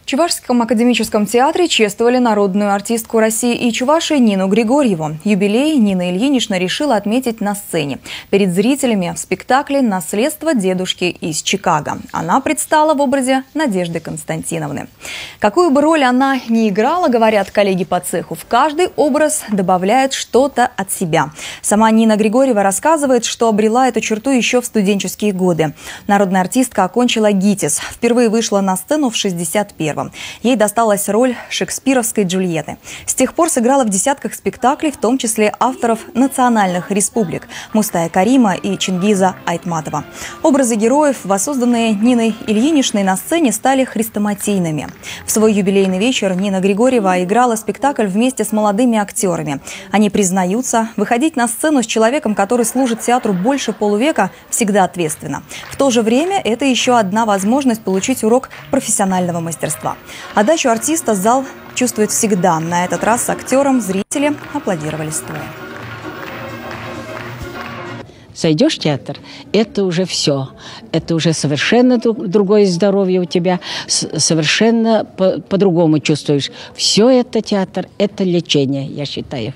В Чувашском академическом театре чествовали народную артистку России и Чувашии Нину Григорьеву. Юбилей Нина Ильинична решила отметить на сцене. Перед зрителями в спектакле «Наследство дедушки из Чикаго». Она предстала в образе Надежды Константиновны. Какую бы роль она ни играла, говорят коллеги по цеху, в каждый образ добавляет что-то от себя. Сама Нина Григорьева рассказывает, что обрела эту черту еще в студенческие годы. Народная артистка окончила ГИТИС. Впервые вышла на сцену в 61-м. Ей досталась роль шекспировской Джульетты. С тех пор сыграла в десятках спектаклей, в том числе авторов «Национальных республик» Мустая Карима и Чингиза Айтматова. Образы героев, воссозданные Ниной Ильиничной на сцене, стали хрестоматийными. В свой юбилейный вечер Нина Григорьева играла спектакль вместе с молодыми актерами. Они признаются, выходить на сцену с человеком, который служит театру больше полувека, всегда ответственно. В то же время это еще одна возможность получить урок профессионального мастерства. Отдачу артиста зал чувствует всегда. На этот раз с актером зрители аплодировали стоя. Зайдешь в театр, это уже все. Это уже совершенно другое здоровье у тебя, совершенно по-другому чувствуешь. Все это театр, это лечение, я считаю.